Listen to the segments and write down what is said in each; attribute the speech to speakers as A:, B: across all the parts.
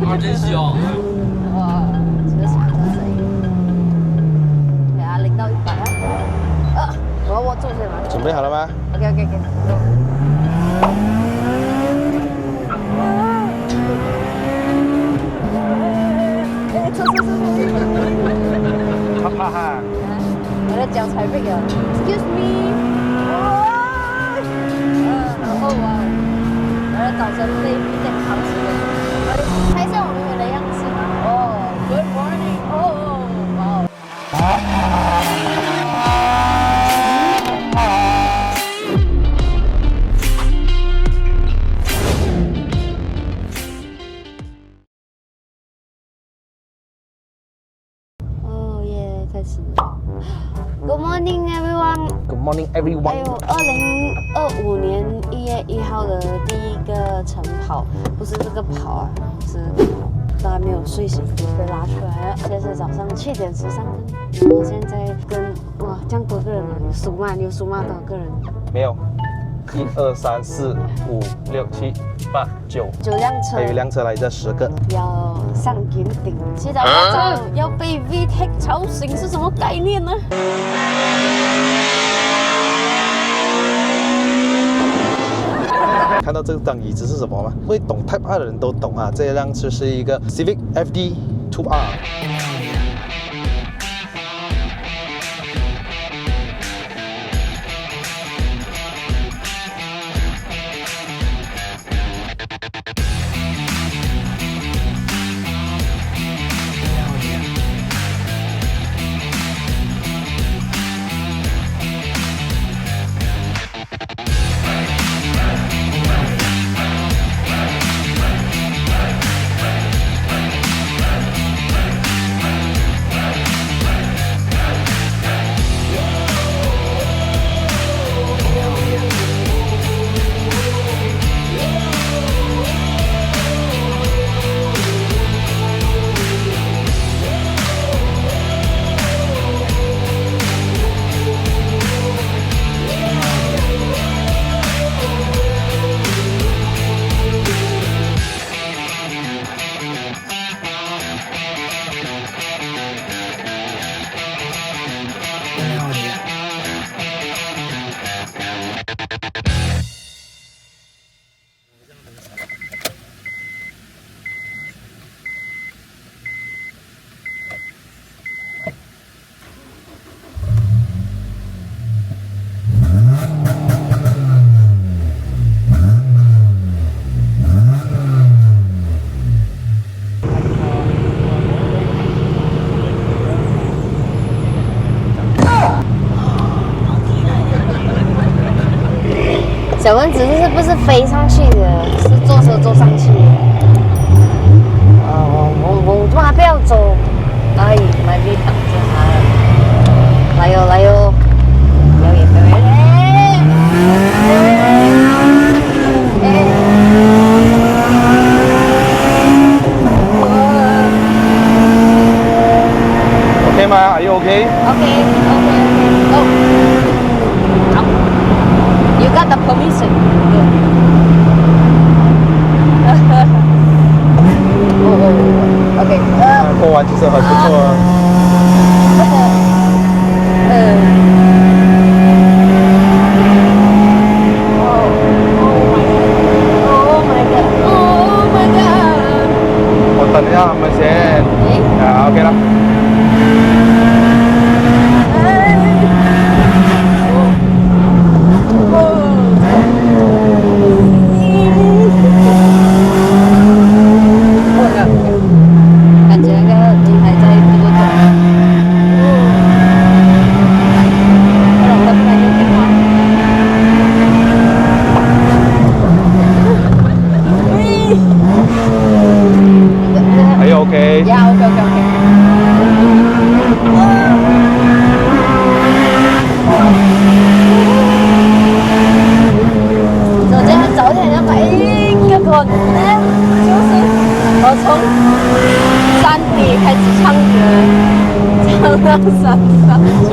A: 啊，真香！
B: 哇，这个什么声音？给它0到100啊！我要握住先吗？
C: 准备好了吗
B: ？OK，
C: 怕怕哈。
B: 我的脚踩 brake 了 ，Excuse me。然后哇，我的早晨被一点好吃的，拍一下我妹妹的样子吗？哦，Good morning， 哇。哦耶，开始。Good morning, everyone.
C: Good morning, everyone.
B: 还有2025年1月1号的第一个晨跑，不是这个跑啊，是都还没有睡醒被拉出来了。现在是早上7点13分，然后现在跟哇这样多个人啊，你数吗？你有数吗？多少个人
C: 没有，1、2、3、4、5、6、7、8、9，
B: 9辆车，
C: 还有一辆车来着10个。
B: 要上云顶，起早大早要被 VTEC 吵醒是什么概念呢？
C: 看到这张椅子是什么吗？会懂 Type R 的人都懂啊，这辆车是一个 Civic FD 2R。
B: 小蚊子是不是飞上去的？是坐车坐上去的。我妈不要走，哎，买米糖就好了。来哟来哟，表演表演。
C: OK 吗 ？Are you OK?
B: OK. Go. You got the permission. OK.
C: 过完其实很不错啊。
B: Oh my god.
C: 我等一下他们先。啊 ，OK 了。
B: 感觉那个人还在嘟嘟。
C: Are you OK?
B: Yeah, OK. 首先早点要买一个滚，就是我从山底开始唱歌，唱到山上去。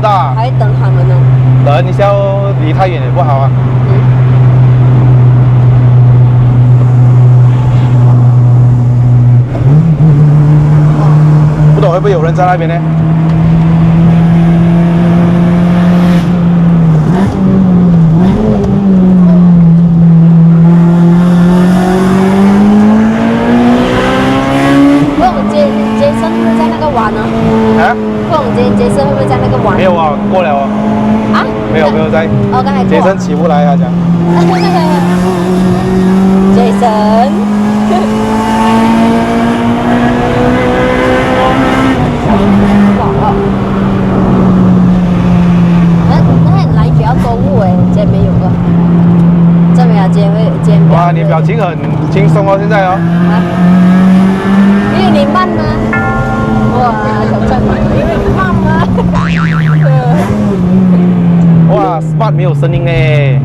C: 知道啊。
B: 还等他们呢。
C: 等一下哦，离太远也不好啊。不懂会不会有人在那边呢？Jason
B: 会在那个玩呢？
C: 啊？
B: 不懂Jason会不会在那个玩？
C: 没有啊，过了哦。
B: 啊？
C: 没有在。
B: 哦，刚才过。
C: Jason 起不来啊，讲。
B: Jason。哇！那来比较多雾哎，今天没有啊。证明啊，今天。
C: 哇，你表情很轻松哦，现在哦。
B: 啊？因为你慢吗？哇，挑战嘛，因为你慢吗？
C: 哇 ，Smart 没有声音哎。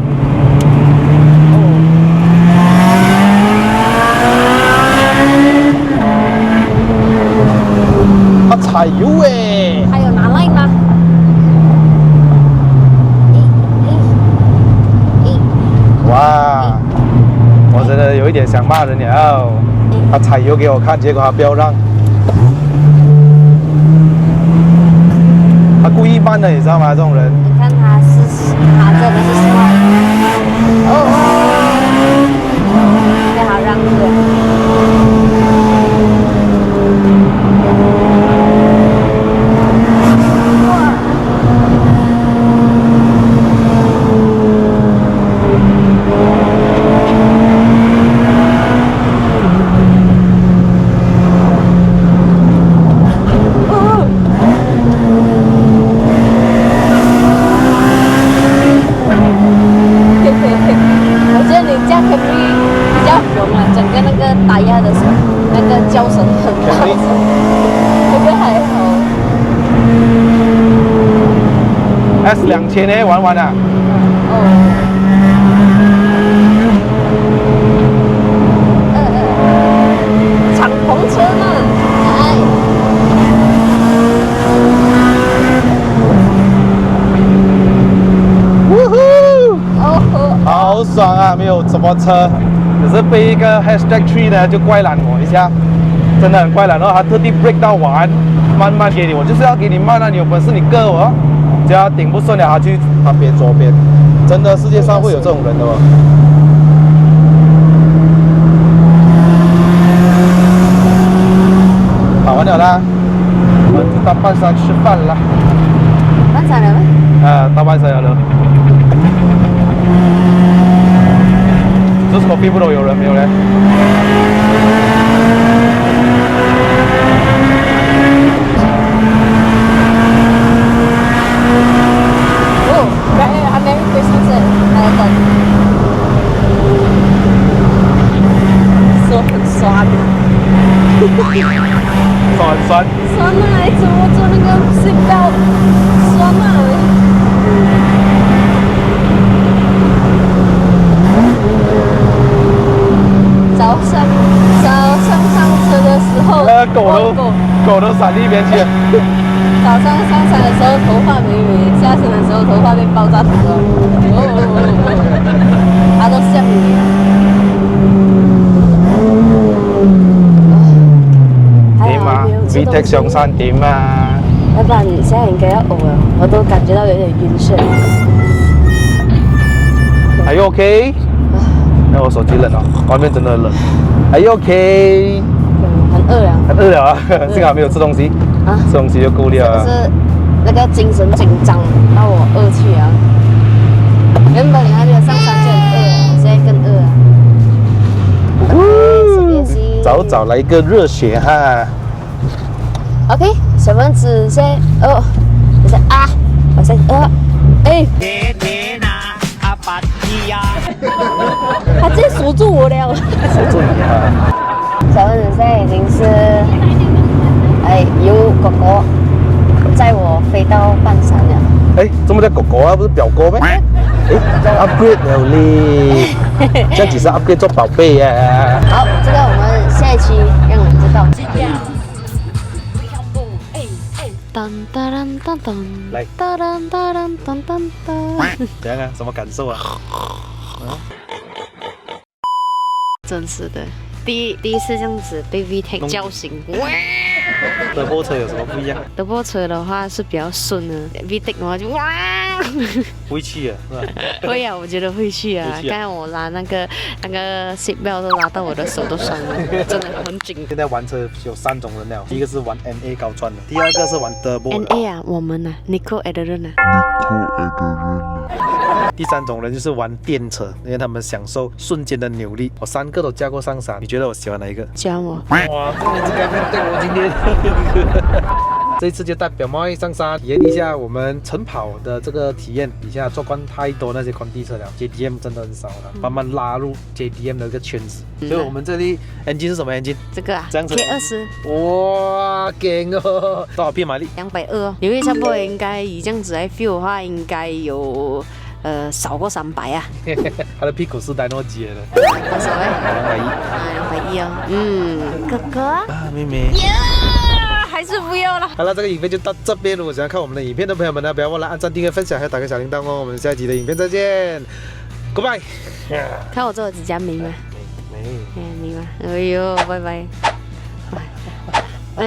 C: 他踩油哎。
B: 还有拿 line 吗？
C: 哇，我真的有一点想骂人了。他踩油给我看，结果他不要让。他故意慢的，你知道吗？这种人。
B: 你看他真的是 smart。给他让路。我觉得你这样可以比较红啊，整个那个打压的时候，那个叫声很大声，这个还好。
C: S2000呢，玩完了。
B: 敞篷车呢？哎。
C: 好爽啊！没有什么车，只是被一个 #3呢就怪拦我一下，真的很怪拦。然后他特地 break 到完，慢慢给你，我就是要给你慢啊！你有本事你割我，只要顶不顺了，他去旁边左边。真的，世界上会有这种人的哦。好完了啦，我们到半山吃饭了。
B: 半山了吗？
C: 到半山了。这是 coffee 不都有人没有嘞？
B: 哦，还没 Christmas 还在等。说很酸。
C: 酸。
B: 酸啊！怎么做那个 seatbelt 酸啊？早上上车的时候，
C: 狗都闪一边去了。
B: 早上上山的时候头发美美，下山的时候头发被爆炸头了。它都像你。
C: 點啊 ？VTEC 上山點啊？
B: 要不然你现在应该要呕了，我都感觉到有点晕眩。
C: Are you okay？那我手机冷了，外面真的冷。Are you okay？
B: 很饿了。
C: 很饿了啊！幸好没有吃东西，吃东西就够了。
B: 就是那个精神紧张，让我饿去啊。原本还没有上山就很饿，现在更饿啊。
C: 早来一个热血哈。
B: OK， 小分子先哦，我先啊，我先哎。他直接锁住我了。
C: 锁住你啊！
B: 小分子现在已经是，由狗狗载我飞到半山了。
C: 这么叫狗狗啊？不是表哥咩？upgrade 了嘞，这样只是 upgrade 做宝贝呀。
B: 好，这个我们下一期让你知道。当哒当当当，
C: 来
B: 哒当哒当当当当。
C: 怎样啊？什么感受啊？
B: 真是的，第一次这样子被 VTEC 叫醒。
C: 德国车有什么不一样？
B: 德国车的话是比较顺的，VTEC 的话就哇。
C: 不会去啊，是吧？
B: 会啊，我觉得会去啊。
C: 会去啊
B: 刚才我拉那个 seat belt 都拉到我的手都酸了，真的很紧。
C: 现在玩车有3种人了，第一个是玩 NA 高转的，第二个是玩 Turbo 的，
B: NA 啊，我们啊 Nico Adren 啊，
C: 第3种人就是玩电车，因为他们享受瞬间的扭力。我3个都驾过上山，你觉得我喜欢哪一个？
B: 教我。
C: 哇，这名字改变对我今天。这一次就带表妹上山体验一下我们晨跑的这个体验。以下做惯太多那些空地车了 ，JDM 真的很少了，慢慢拉入 JDM 的一个圈子。所以我们这里 engine 是什么 engine？
B: 这个啊，
C: 这样子
B: K20，
C: 哇，劲哦！多少匹马力
B: 220哦，因为差不多应该以这样子来 feel 的话，应该有少过300啊。
C: 他的屁股是带诺接的，
B: 多少哎
C: 210。
B: 啊，210哦。哥哥。
C: 啊，妹妹。
B: 还是不要了。
C: 好了，这个影片就到这边。如果想要看我们的影片的朋友们呢，不要忘了按赞、订阅、分享，还有打开小铃铛哦。我们下一集的影片再见，Goodbye。
B: 看我做的指甲美吗？
C: 美。
B: 美吗？哎呦，拜拜。哎。